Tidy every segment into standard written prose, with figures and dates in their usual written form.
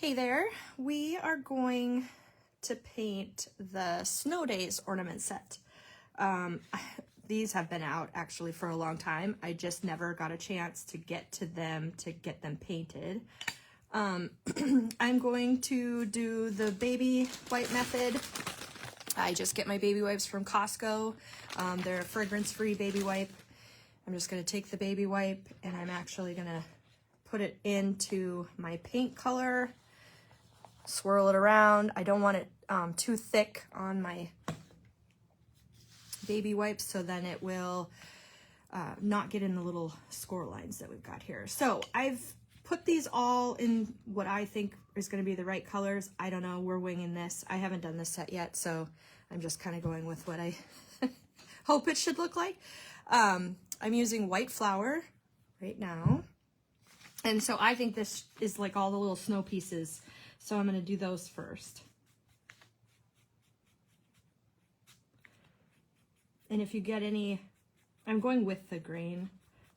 Hey there, we are going to paint the Snow Days ornament set. These have been out actually for a long time. I just never got a chance to get them painted. I'm going to do the baby wipe method. I just get my baby wipes from Costco. They're a fragrance-free baby wipe. I'm just going to take the baby wipe and I'm actually going to put it into my paint color, swirl it around. I don't want it too thick on my baby wipes, so then it will not get in the little score lines that we've got here. So I've put these all in what I think is going to be the right colors. I don't know, we're winging this. I haven't done this set yet, so I'm just kind of going with what I hope it should look like. I'm using white flour right now. And so I think this is like all the little snow pieces. So I'm going to do those first. And if you get any, I'm going with the grain,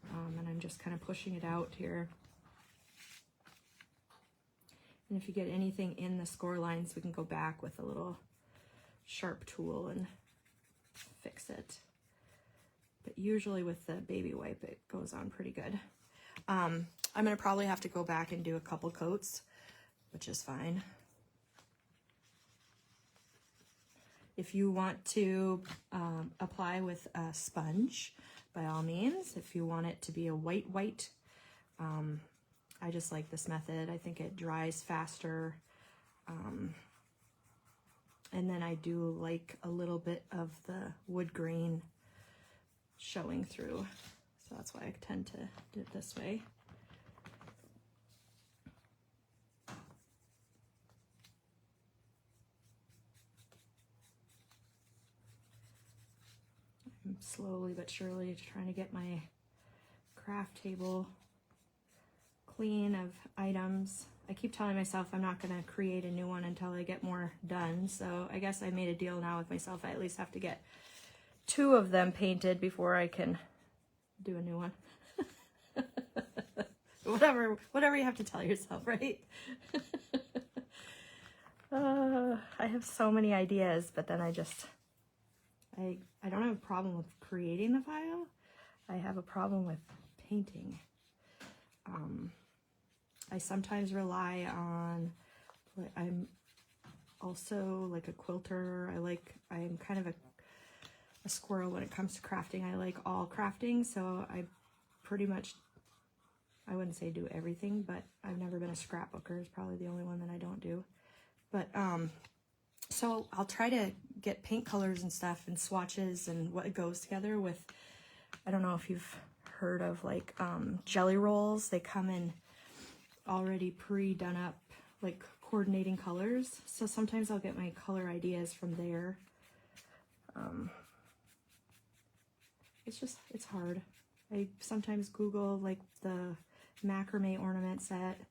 and I'm just kind of pushing it out here. And if you get anything in the score lines, we can go back with a little sharp tool and fix it. But usually with the baby wipe, it goes on pretty good. I'm going to probably have to go back and do a couple coats, which is fine. If you want to apply with a sponge, by all means. If you want it to be a white, I just like this method. I think it dries faster. And then I do like a little bit of the wood grain showing through. So that's why I tend to do it this way. I'm slowly but surely trying to get my craft table clean of items. I keep telling myself I'm not going to create a new one until I get more done. So I guess I made a deal now with myself. I at least have to get 2 of them painted before I can do a new one. Whatever you have to tell yourself, right? I have so many ideas, but then I don't have a problem with creating the file. I have a problem with painting. I sometimes rely on, I'm also like a quilter. I'm kind of a squirrel when it comes to crafting. I like all crafting, so I pretty much, I wouldn't say do everything, but I've never been a scrapbooker. Is probably the only one that I don't do. But so I'll try to get paint colors and stuff and swatches and what goes together with, I don't know if you've heard of like jelly rolls. They come in already pre-done up, like coordinating colors. So sometimes I'll get my color ideas from there. It's hard. I sometimes Google like the macrame ornament set.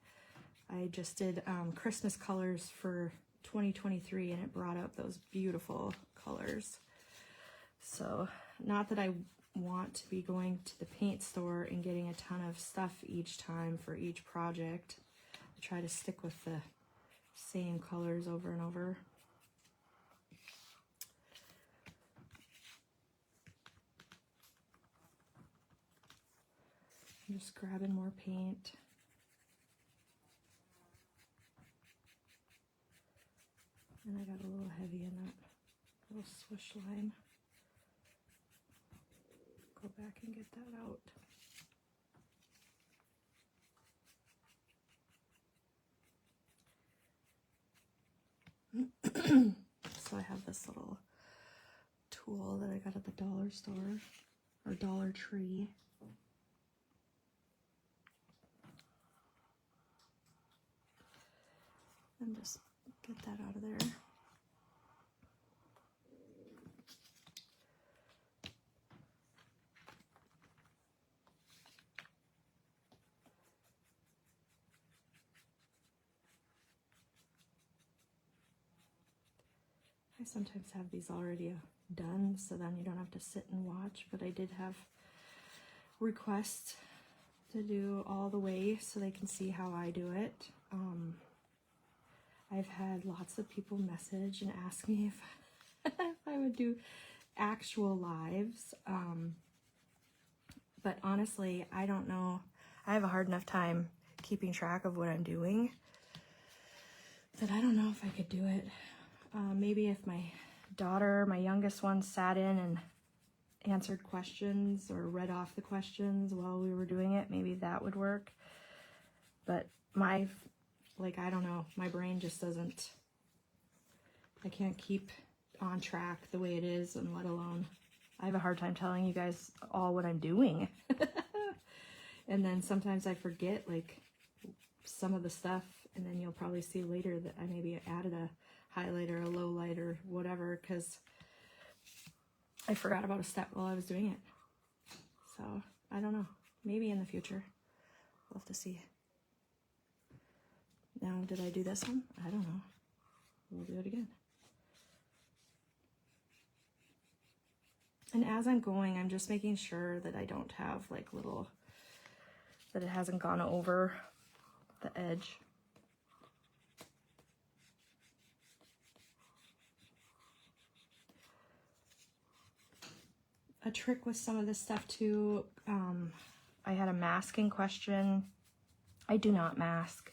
I just did Christmas colors for 2023 and it brought up those beautiful colors. So not that I want to be going to the paint store and getting a ton of stuff each time for each project. I try to stick with the same colors over and over. I'm just grabbing more paint. And I got a little heavy in that little swish line. Go back and get that out. So I have this little tool that I got at the dollar store or Dollar Tree. And just get that out of there. I sometimes have these already done, so then you don't have to sit and watch, but I did have requests to do all the way so they can see how I do it. I've had lots of people message and ask me if, if I would do actual lives. But honestly, I don't know. I have a hard enough time keeping track of what I'm doing that I don't know if I could do it. Maybe if my daughter, my youngest one, sat in and answered questions or read off the questions while we were doing it, maybe that would work. But I don't know, my brain just doesn't, I can't keep on track the way it is, and let alone, I have a hard time telling you guys all what I'm doing. And then sometimes I forget like some of the stuff, and then you'll probably see later that I maybe added a highlight or a low light or whatever because I forgot about a step while I was doing it. So I don't know, maybe in the future we'll have to see. Now, did I do this one? I don't know. We'll do it again. And as I'm going, I'm just making sure that I don't have like little, that it hasn't gone over the edge. A trick with some of this stuff too, I had a masking question. I do not mask.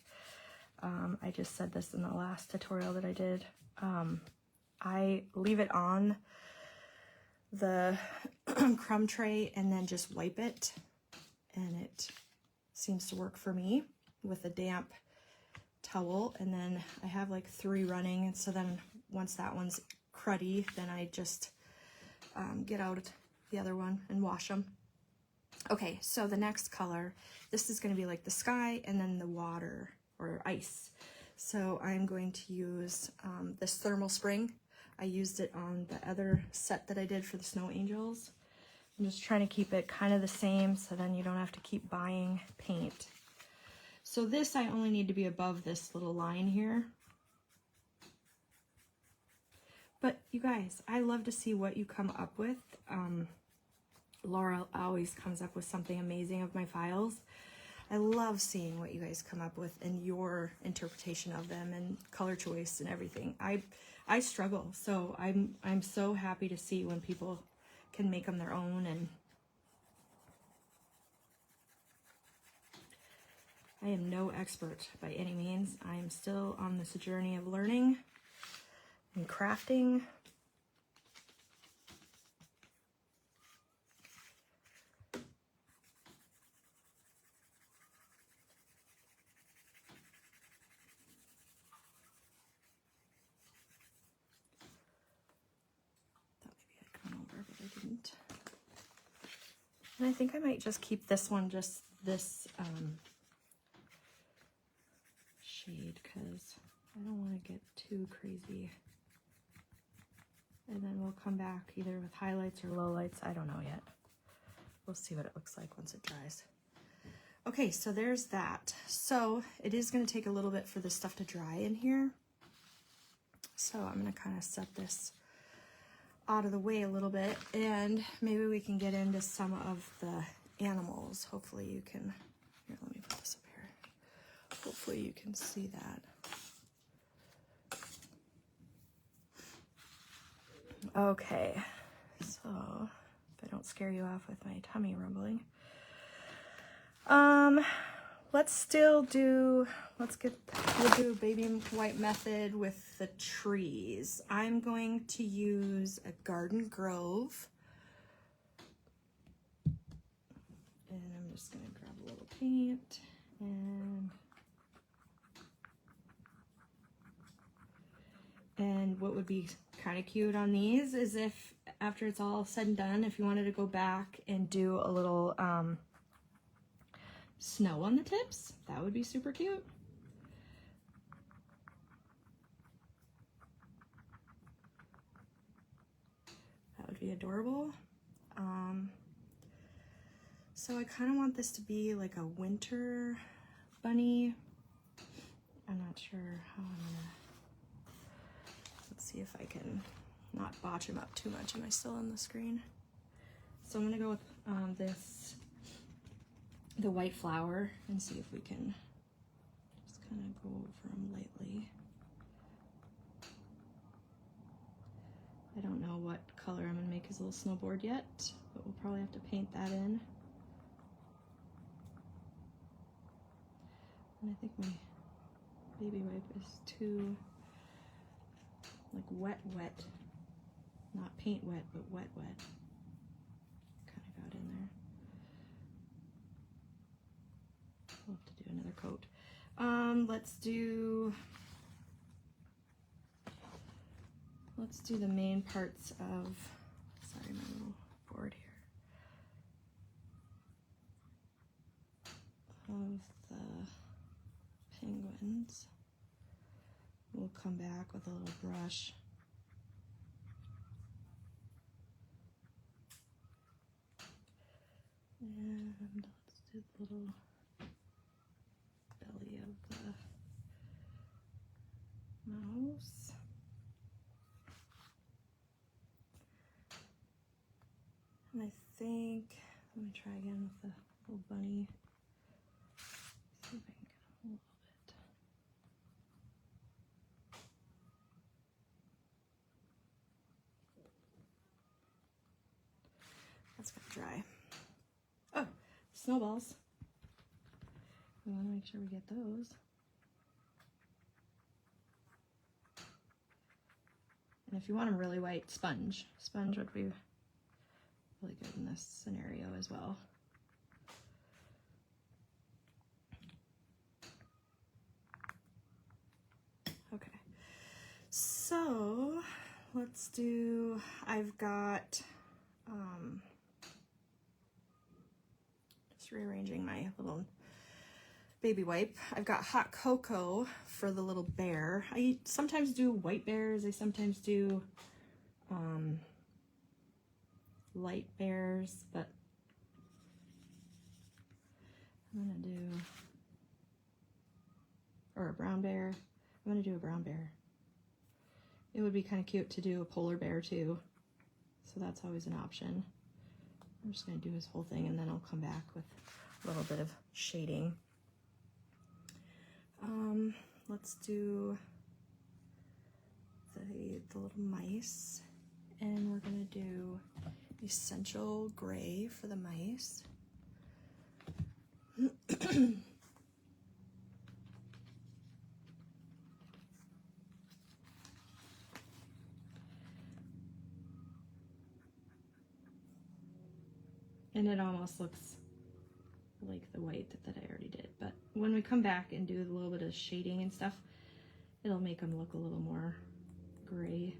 I just said this in the last tutorial that I did. I leave it on the crumb tray and then just wipe it, and it seems to work for me with a damp towel. And then I have like 3 running, and so then once that one's cruddy, then I just get out the other one and wash them. Okay, so the next color, this is going to be like the sky and then the water or ice. So I'm going to use this thermal spring. I used it on the other set that I did for the snow angels. I'm just trying to keep it kind of the same so then you don't have to keep buying paint. So this, I only need to be above this little line here. But you guys, I love to see what you come up with. Laura always comes up with something amazing of my files. I love seeing what you guys come up with and your interpretation of them and color choice and everything. I struggle, so I'm so happy to see when people can make them their own. And I am no expert by any means. I am still on this journey of learning and crafting. And I think I might just keep this one, just this shade, because I don't want to get too crazy. And then we'll come back either with highlights or lowlights. I don't know yet. We'll see what it looks like once it dries. Okay, so there's that. So it is going to take a little bit for this stuff to dry in here. So I'm going to kind of set this out of the way a little bit, and maybe we can get into some of the animals. Hopefully you can, here, let me put this up here. Hopefully you can see that. Okay, so if I don't scare you off with my tummy rumbling. We'll do baby white method with the trees. I'm going to use a Garden Grove. And I'm just gonna grab a little paint and what would be kind of cute on these is if after it's all said and done, if you wanted to go back and do a little snow on the tips, that would be super cute. That would be adorable. So I kind of want this to be like a winter bunny. I'm not sure how I'm gonna, let's see if I can not botch him up too much. Am I still on the screen? So I'm gonna go with the white flower and see if we can just kind of go over them lightly. I don't know what color I'm gonna make his little snowboard yet, but we'll probably have to paint that in. And I think my baby wipe is too like wet, not paint wet, but wet. Kind of got in there. We'll have to do another coat. Let's do the main parts of, sorry, my little board here, of the penguins. We'll come back with a little brush. And let's do the little belly of the mouse. And I think, let me try again with the little bunny. See if I can get a little bit. That's gonna dry. Oh, snowballs. We want to make sure we get those. And if you want them really white, sponge. Sponge would be really good in this scenario as well. Okay, so let's do, I've got, just rearranging my little baby wipe. I've got hot cocoa for the little bear. I sometimes do white bears, I sometimes do light bears, but I'm gonna do, or a brown bear. I'm gonna do a brown bear. It would be kind of cute to do a polar bear too, so that's always an option. I'm just gonna do his whole thing and then I'll come back with a little bit of shading. Let's do the little mice, and we're gonna do essential gray for the mice. And it almost looks like the white that I already did, but when we come back and do a little bit of shading and stuff, it'll make them look a little more gray.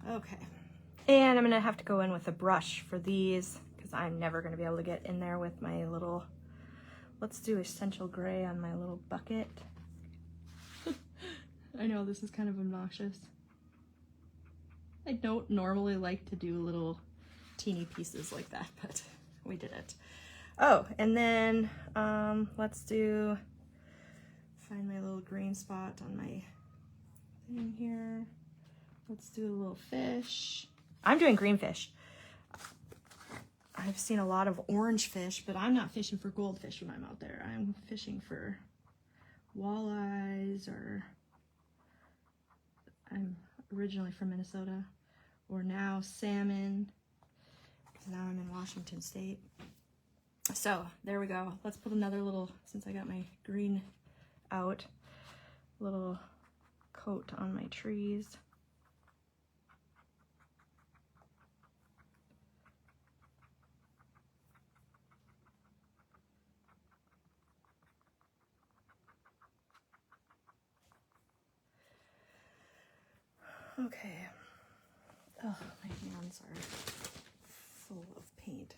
Okay, and I'm gonna have to go in with a brush for these because I'm never gonna be able to get in there with my little, let's do essential gray on my little bucket. I know this is kind of obnoxious. I don't normally like to do little teeny pieces like that, but we did it. Oh, and then let's do, find my little green spot on my thing here. Let's do a little fish. I'm doing green fish. I've seen a lot of orange fish, but I'm not fishing for goldfish when I'm out there. I'm fishing for walleyes, or I'm originally from Minnesota, or now salmon, because now I'm in Washington State. So there we go. Let's put another little, since I got my green out, little coat on my trees. Okay. Oh, my hands are full of paint.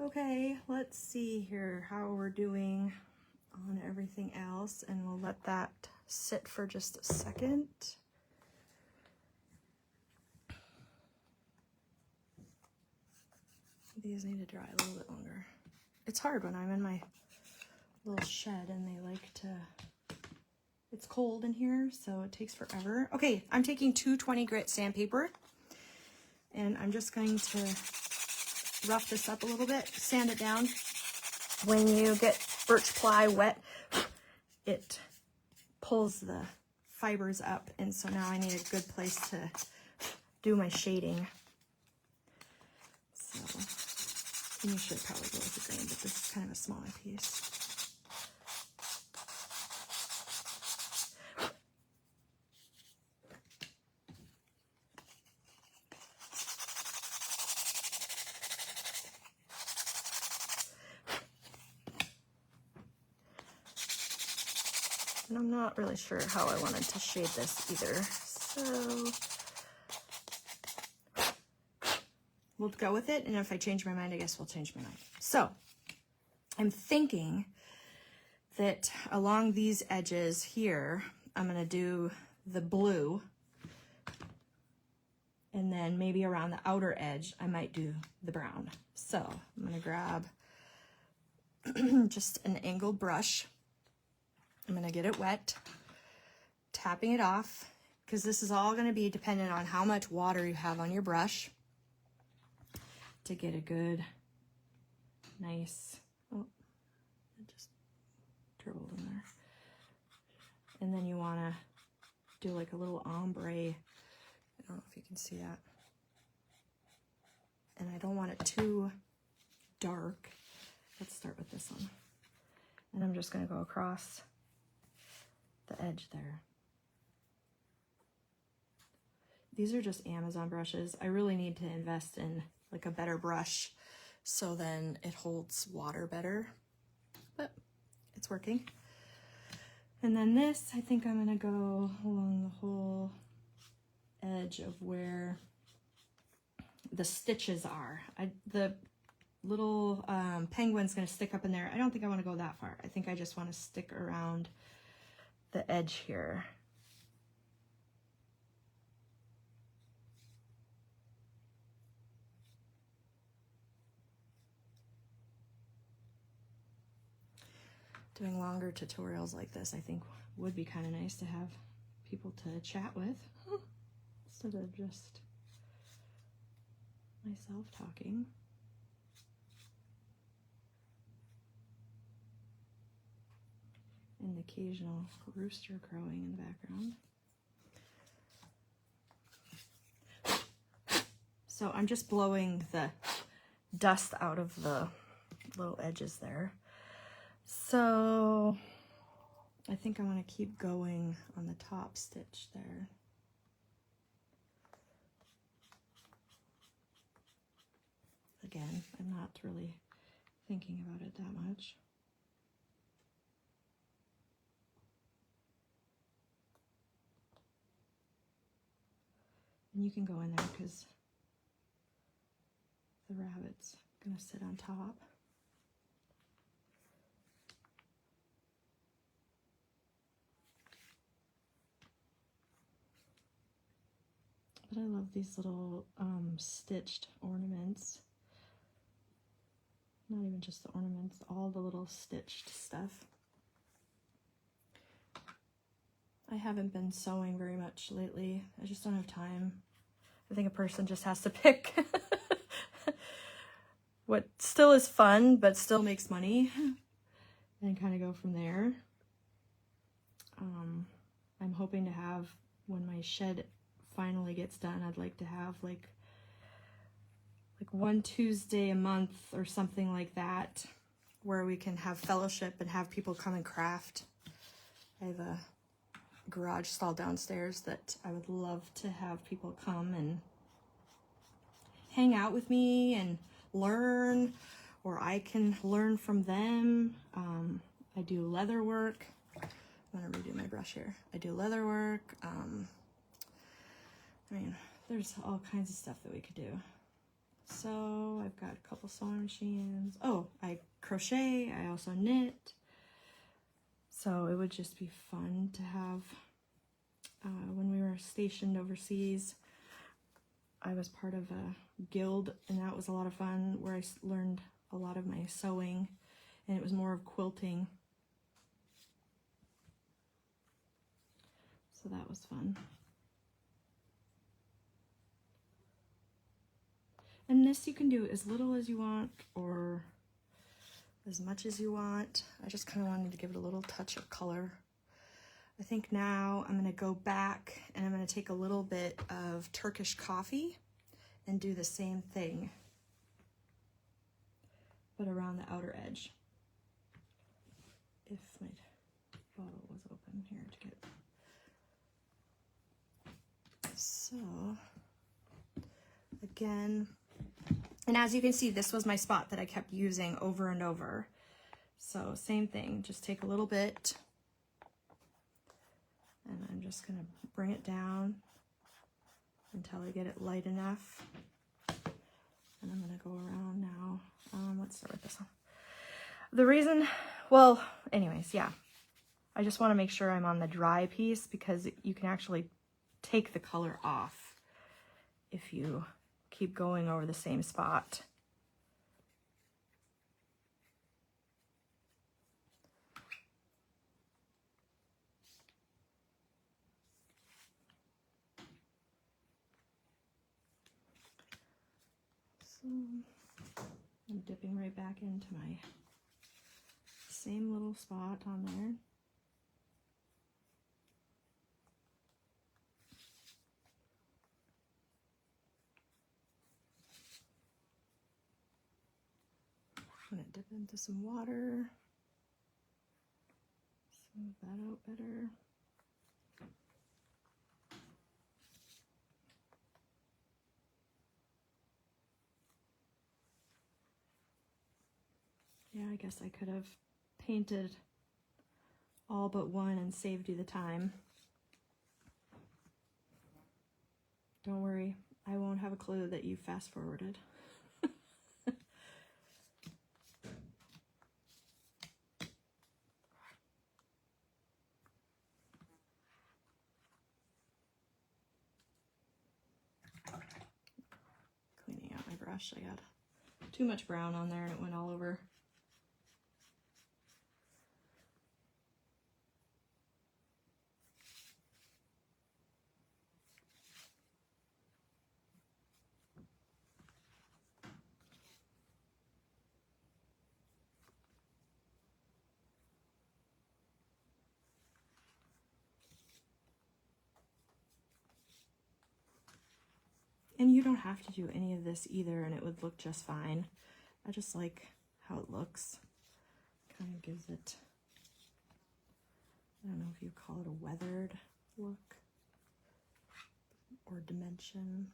Okay, let's see here how we're doing on everything else, and we'll let that sit for just a second. These need to dry a little bit longer. It's hard when I'm in my little shed and they like to, it's cold in here, so it takes forever. Okay, I'm taking 220 grit sandpaper, and I'm just going to rough this up a little bit, sand it down. When you get birch ply wet, it pulls the fibers up, and so now I need a good place to do my shading. So you should probably go with the green, but this is kind of a smaller piece. And I'm not really sure how I wanted to shade this either, so we'll go with it, and if I change my mind, I guess we'll change my mind. So I'm thinking that along these edges here, I'm gonna do the blue, and then maybe around the outer edge, I might do the brown. So I'm gonna grab just an angled brush. I'm gonna get it wet, tapping it off, because this is all gonna be dependent on how much water you have on your brush to get a good, nice, oh, it just dribbled in there. And then you wanna do like a little ombre. I don't know if you can see that. And I don't want it too dark. Let's start with this one. And I'm just gonna go across the edge there. These are just Amazon brushes. I really need to invest in like a better brush so then it holds water better, but it's working. And then this, I think I'm gonna go along the whole edge of where the stitches are. The little penguin's gonna stick up in there. I don't think I wanna go that far. I think I just wanna stick around the edge here. Doing longer tutorials like this, I think, would be kind of nice to have people to chat with instead of just myself talking. And the occasional rooster crowing in the background. So I'm just blowing the dust out of the little edges there. So I think I want to keep going on the top stitch there. Again, I'm not really thinking about it that much. And you can go in there because the rabbit's gonna sit on top. But I love these little stitched ornaments. Not even just the ornaments, all the little stitched stuff. I haven't been sewing very much lately. I just don't have time. I think a person just has to pick what still is fun, but still makes money, and kind of go from there. I'm hoping to have, when my shed finally gets done, I'd like to have like one Tuesday a month or something like that, where we can have fellowship and have people come and craft. I have a garage stall downstairs that I would love to have people come and hang out with me and learn, or I can learn from them. I do leather work. I'm gonna redo my brush here. I do leather work. I mean, there's all kinds of stuff that we could do. So I've got a couple sewing machines. Oh, I crochet. I also knit. So it would just be fun to have, when we were stationed overseas, I was part of a guild, and that was a lot of fun, where I learned a lot of my sewing, and it was more of quilting. So that was fun. And this you can do as little as you want, or as much as you want. I just kind of wanted to give it a little touch of color. I think now I'm going to go back and I'm going to take a little bit of Turkish coffee and do the same thing, but around the outer edge. If my bottle was open here to get. So, again, and as you can see, this was my spot that I kept using over and over. So same thing, just take a little bit and I'm just gonna bring it down until I get it light enough. And I'm gonna go around now. Let's start with this one. The reason, well, anyways, yeah. I just wanna make sure I'm on the dry piece because you can actually take the color off if you keep going over the same spot. So I'm dipping right back into my same little spot on there. I'm gonna dip into some water, smooth that out better. Yeah, I guess I could have painted all but one and saved you the time. Don't worry, I won't have a clue that you fast forwarded. Cleaning out my brush, I got too much brown on there and it went all over. And you don't have to do any of this either and it would look just fine. I just like how it looks. Kind of gives it, I don't know if you call it a weathered look or dimension.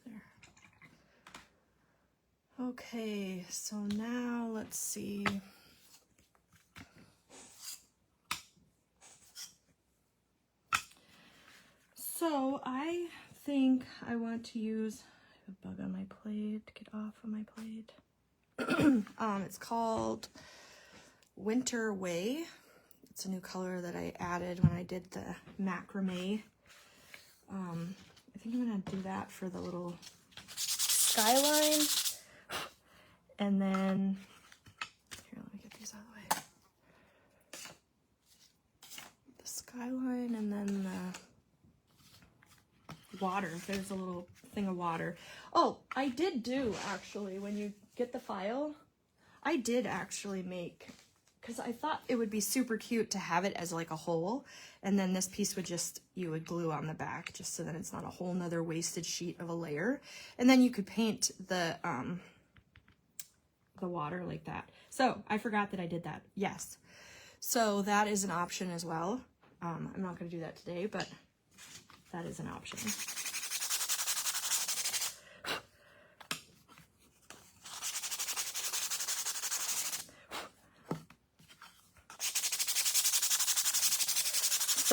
There. Okay, so now let's see. So I think I want to use, I have a bug on my plate, get off of my plate. It's called Winter Way. It's a new color that I added when I did the macrame. I think I'm gonna do that for the little skyline. And then, here, let me get these out of the way. The skyline and then the water. There's a little thing of water. Oh, I did do, actually, when you get the file, I did actually make, because I thought it would be super cute to have it as like a hole, and then this piece would just, you would glue on the back, just so that it's not a whole nother wasted sheet of a layer. And then you could paint the water like that. So I forgot that I did that. Yes. So that is an option as well. I'm not going to do that today, but that is an option.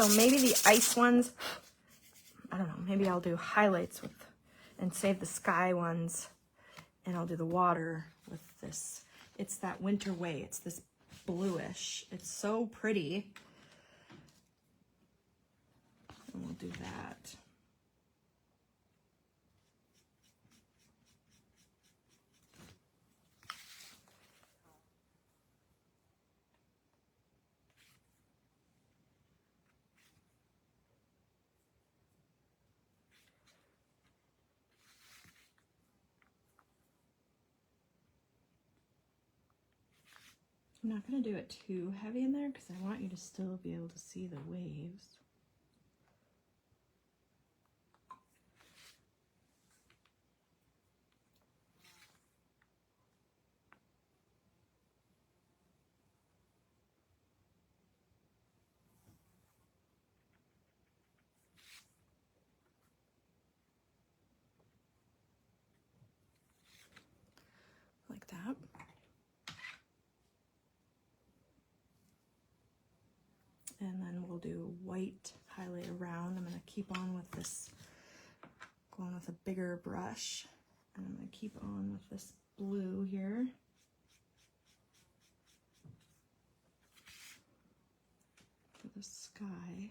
So maybe the ice ones, I don't know, maybe I'll do highlights with, and save the sky ones, and I'll do the water with this. It's that Winter Way. It's this bluish. It's so pretty. And we'll do that. I'm not going to do it too heavy in there because I want you to still be able to see the waves. Like that. And then we'll do white highlight around. I'm going to keep on with this, going with a bigger brush. And I'm going to keep on with this blue here. For the sky.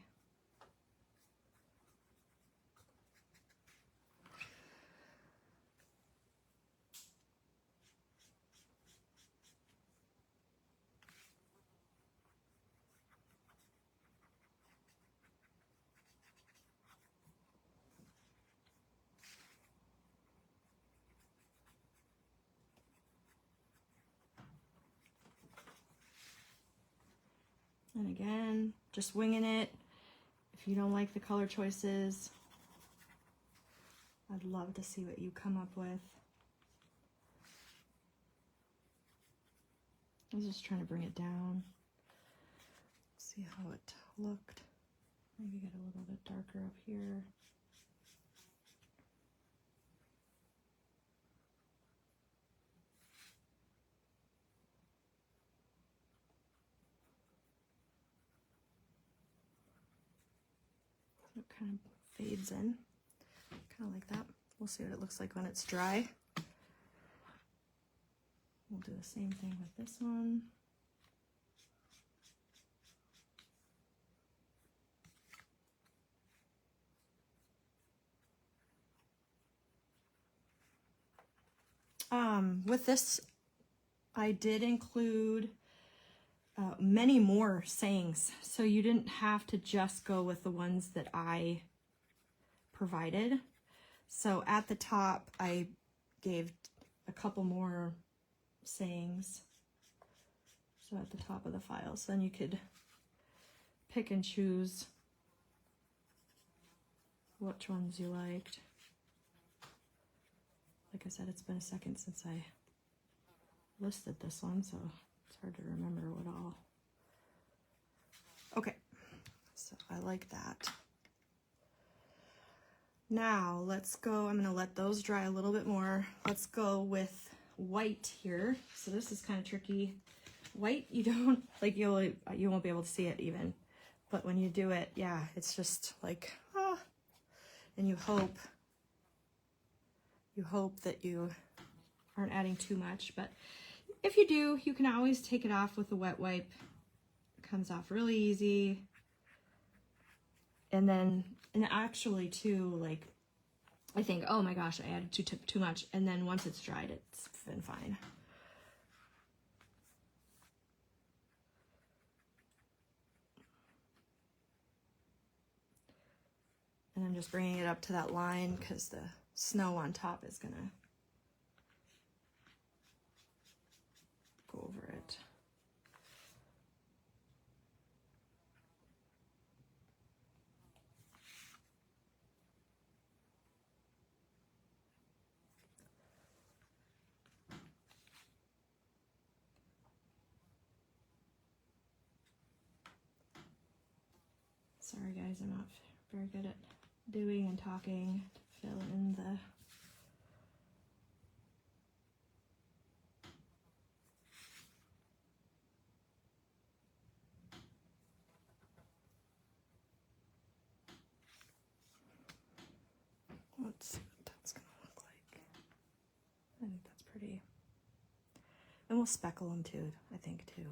And again, just winging it. If you don't like the color choices, I'd love to see what you come up with. I was just trying to bring it down. See how it looked. Maybe get a little bit darker up here. So it kind of fades in, kind of like that. We'll see what it looks like when it's dry. We'll do the same thing with this one. With this, I did include many more sayings, so you didn't have to just go with the ones that I provided. So at the top, I gave a couple more sayings. So at the top of the file, so then you could pick and choose which ones you liked. Like I said, it's been a second since I listed this one, so it's hard to remember what all. Okay, so I like that. Now let's go, I'm gonna let those dry a little bit more. Let's go with white here. So this is kind of tricky. White, you don't, like you won't be able to see it even. But when you do it, yeah, it's just like, and you hope that you aren't adding too much. But if you do, you can always take it off with a wet wipe. It comes off really easy. And then, and actually too, like, I think, oh my gosh, I added too much. And then once it's dried, it's been fine. And I'm just bringing it up to that line because the snow on top is gonna go over it. Sorry guys, I'm not very good at doing and talking to fill in the pretty. And we'll speckle them too, I think, too.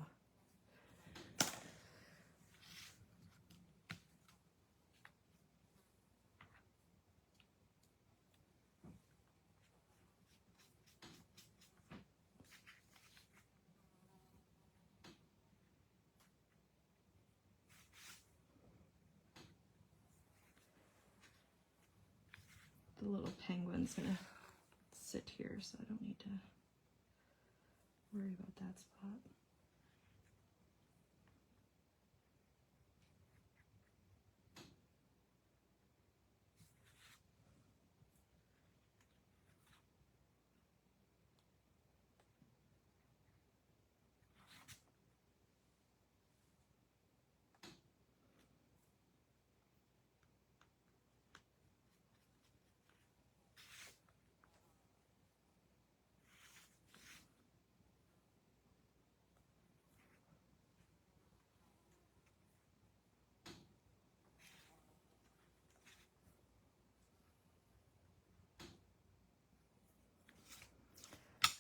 The little penguin's gonna sit here, so I don't need to worry about that spot.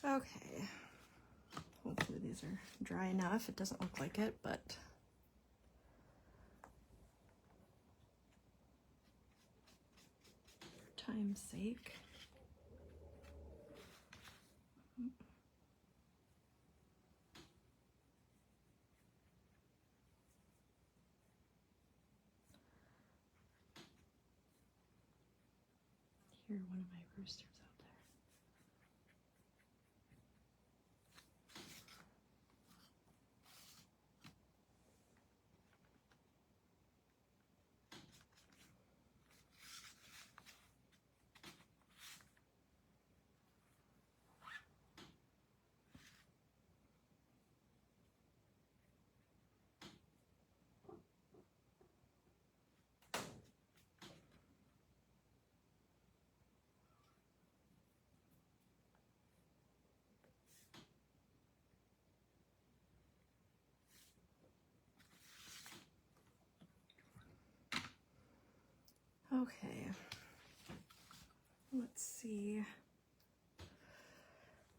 Okay, hopefully these are dry enough. It doesn't look like it, but for time's sake. Hear one of my roosters out there. Okay, let's see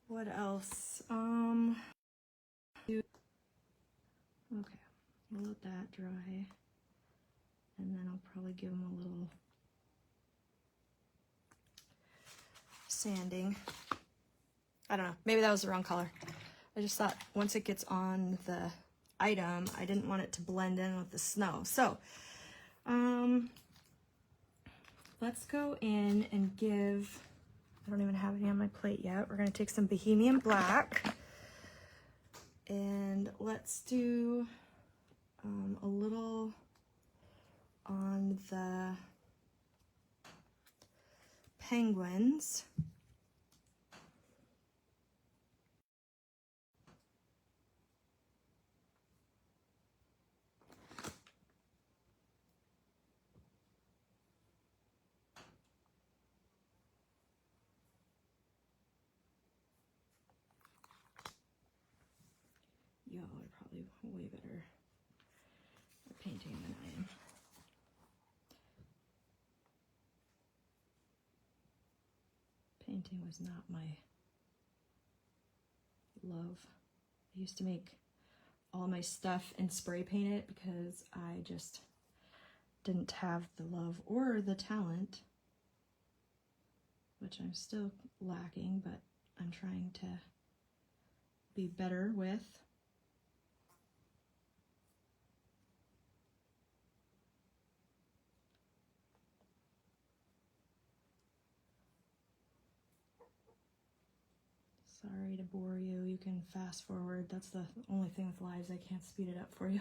what else. Okay, we'll let that dry, and then I'll probably give them a little sanding. I don't know, maybe that was the wrong color. I just thought once it gets on the item, I didn't want it to blend in with the snow. So, let's go in and give, I don't even have any on my plate yet. We're gonna take some Bohemian Black and let's do a little on the penguins. Y'all are probably way better at painting than I am. Painting was not my love. I used to make all my stuff and spray paint it because I just didn't have the love or the talent, which I'm still lacking, but I'm trying to be better with. Sorry to bore you. You can fast forward. That's the only thing with lives. I can't speed it up for you.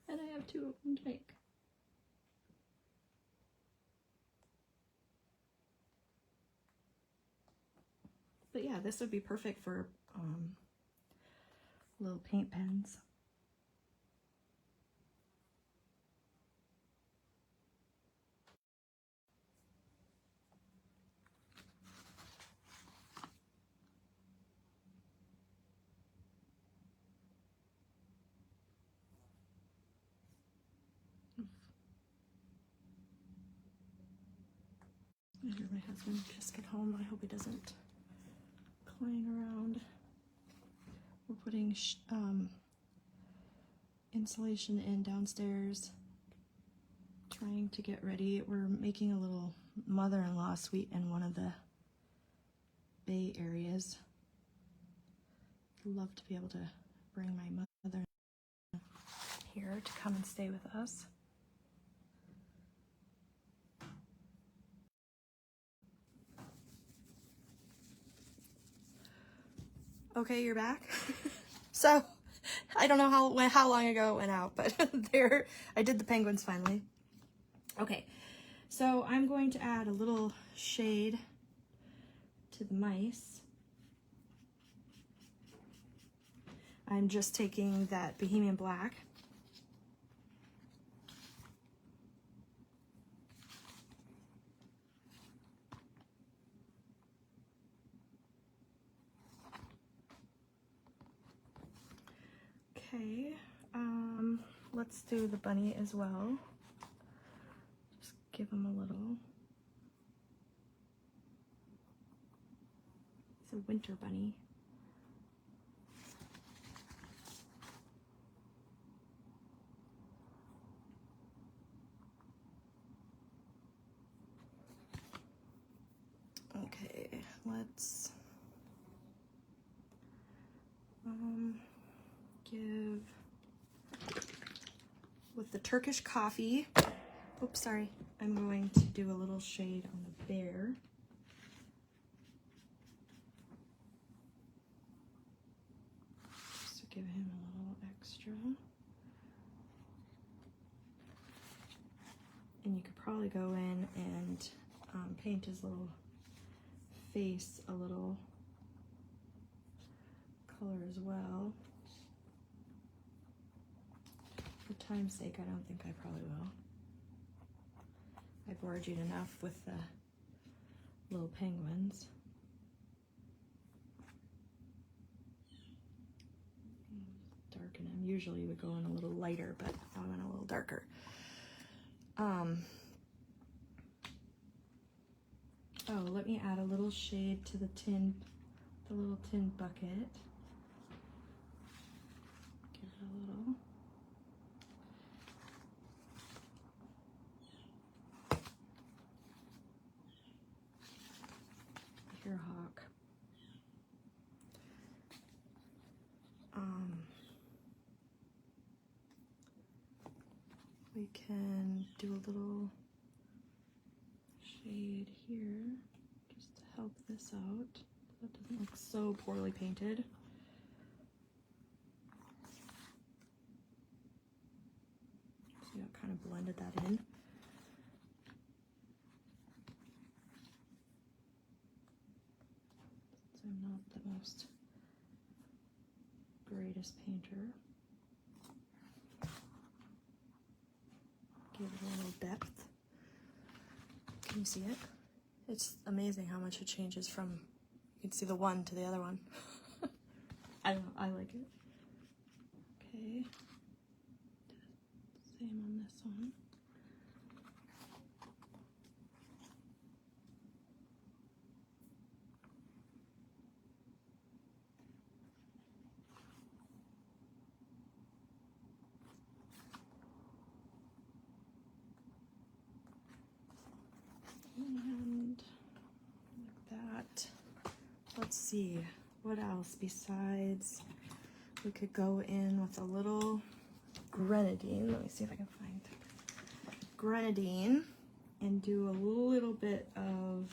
And I have 2 of them to make. But yeah, this would be perfect for little paint pens. Here, my husband just got home. I hope he doesn't clang around. We're putting insulation in downstairs, trying to get ready. We're making a little mother-in-law suite in one of the bay areas. I'd love to be able to bring my mother here to come and stay with us. Okay, you're back. So, I don't know how long ago it went out, but there, I did the penguins finally. Okay, so I'm going to add a little shade to the mice. I'm just taking that Bohemian Black. Okay, let's do the bunny as well. Just give him a little. It's a winter bunny. Okay, let's give, with the Turkish coffee, oops, sorry, I'm going to do a little shade on the bear. Just to give him a little extra. And you could probably go in and paint his little face a little color as well. For time's sake, I don't think I probably will. I bored you enough with the little penguins. Darken him. Usually you would go in a little lighter, but I went a little darker. Oh, let me add a little shade to the little tin bucket. Give it a little. Here, hawk. We can do a little shade here just to help this out. That doesn't look so poorly painted. See how I kind of blended that in. Since I'm not the most greatest painter. Give it a little depth. Can you see it? It's amazing how much it changes from, you can see the one to the other one. I don't know, I like it. Okay. Same on this one. And like that. Let's see, what else besides, we could go in with a little grenadine. Let me see if I can find grenadine and do a little bit of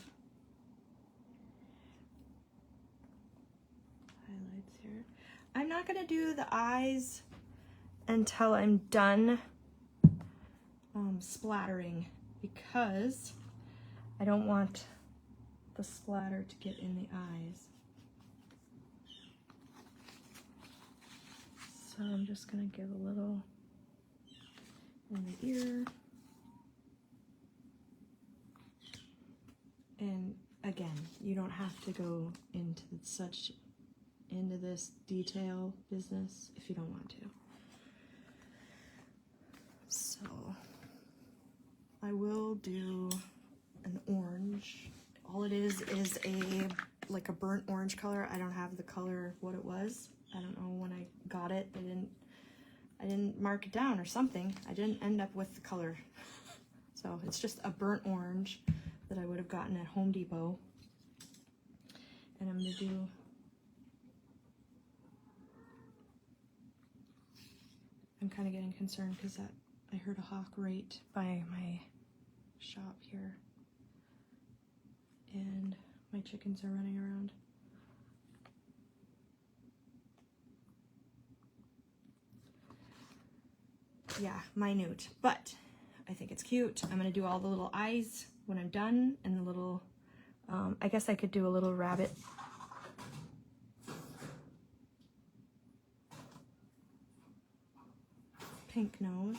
highlights here. I'm not gonna do the eyes until I'm done splattering, because I don't want the splatter to get in the eyes. So I'm just gonna give a little in the ear. And again, you don't have to go into this detail business if you don't want to. So I will do a an orange. All it is a like a burnt orange color. I don't have the color what it was. I don't know when I got it. I didn't mark it down or something. I didn't end up with the color. So it's just a burnt orange that I would have gotten at Home Depot. And I'm gonna do I'm kind of getting concerned because I heard a hawk right by my shop here. And my chickens are running around. Yeah, minute, but I think it's cute. I'm gonna do all the little eyes when I'm done, and the little, I guess I could do a little rabbit. Pink nose.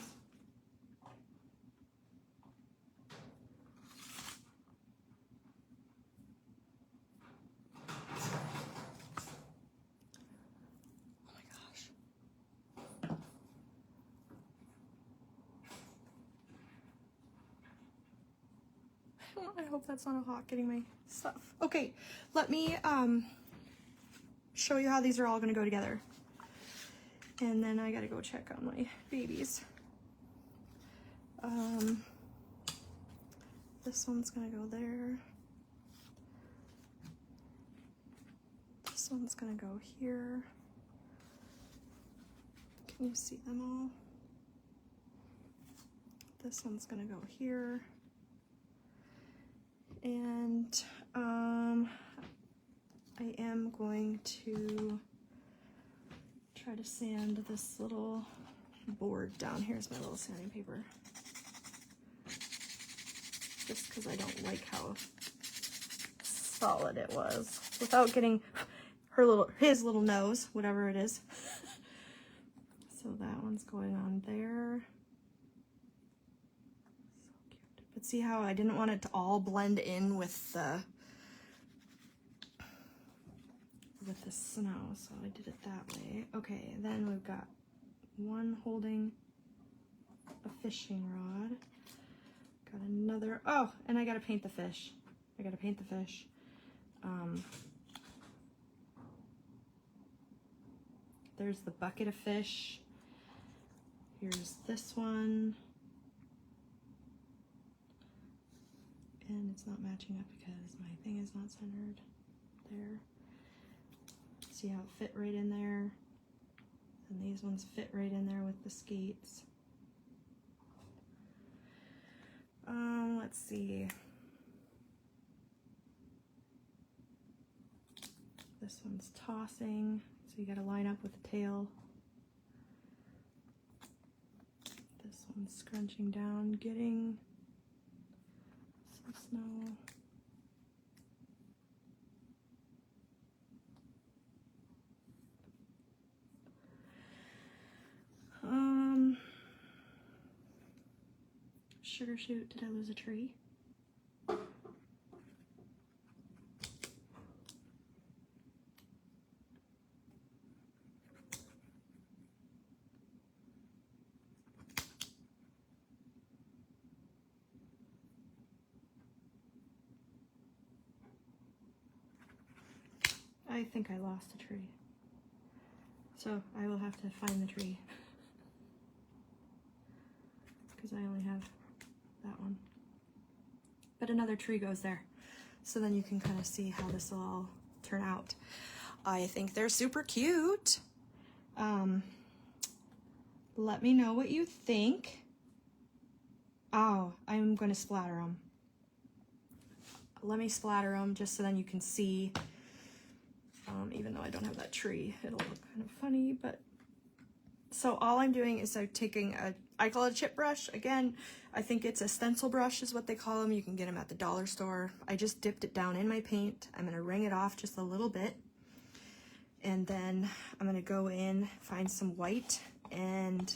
I hope that's not a hawk getting my stuff. Okay, let me show you how these are all gonna go together. And then I gotta go check on my babies. This one's gonna go there. This one's gonna go here. Can you see them all? This one's gonna go here. And I am going to try to sand this little board down. Here's my little sanding paper. Just because I don't like how solid it was. Without getting his little nose, whatever it is. So that one's going on there. But see how I didn't want it to all blend in with the snow, so I did it that way. Okay, then we've got one holding a fishing rod. Got another, oh, and I gotta paint the fish. I gotta paint the fish. There's the bucket of fish. Here's this one. And it's not matching up because my thing is not centered there. See how it fit right in there? And these ones fit right in there with the skates. Let's see. This one's tossing, so you gotta line up with the tail. This one's scrunching down, getting some snow. Sugar shoot, did I lose a tree? I think I lost a tree. So I will have to find the tree. Because I only have that one. But another tree goes there. So then you can kind of see how this will all turn out. I think they're super cute. Let me know what you think. Oh, I'm going to splatter them. Let me splatter them just so then you can see. Even though I don't have that tree, it'll look kind of funny, but so all I'm doing is I'm taking I call it a chip brush. Again, I think it's a stencil brush is what they call them. You can get them at the dollar store. I just dipped it down in my paint. I'm going to wring it off just a little bit. And then I'm going to go in, find some white, and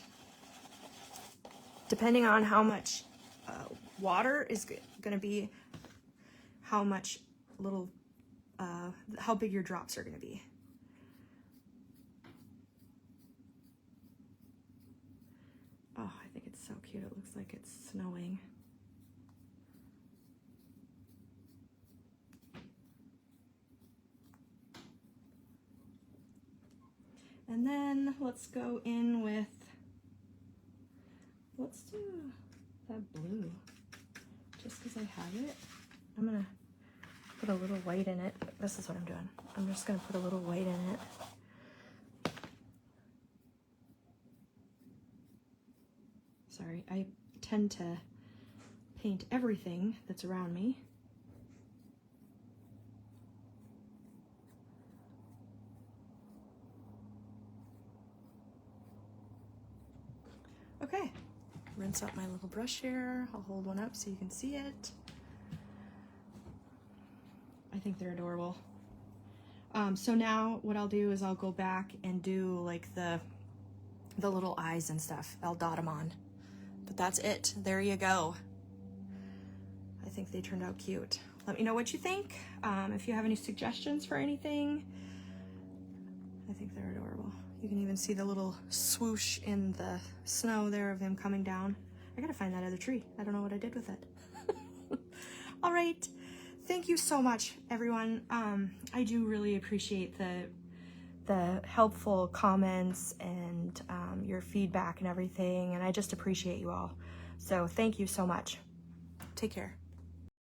depending on how much water is going to be, how much little how big your drops are going to be. Oh, I think it's so cute. It looks like it's snowing. And then let's go in with, let's do that blue, just because I have it. I'm gonna put a little white in it. This is what I'm doing. I'm just gonna put a little white in it. Sorry, I tend to paint everything that's around me. Okay, rinse out my little brush here. I'll hold one up so you can see it. I think they're adorable. So now what I'll do is I'll go back and do like the little eyes and stuff. I'll dot them on. But that's it. There you go. I think they turned out cute. Let me know what you think. If you have any suggestions for anything. I think they're adorable. You can even see the little swoosh in the snow there of them coming down. I gotta find that other tree. I don't know what I did with it. All right. Thank you so much, everyone. I do really appreciate the helpful comments and your feedback and everything, and I just appreciate you all. So thank you so much. Take care.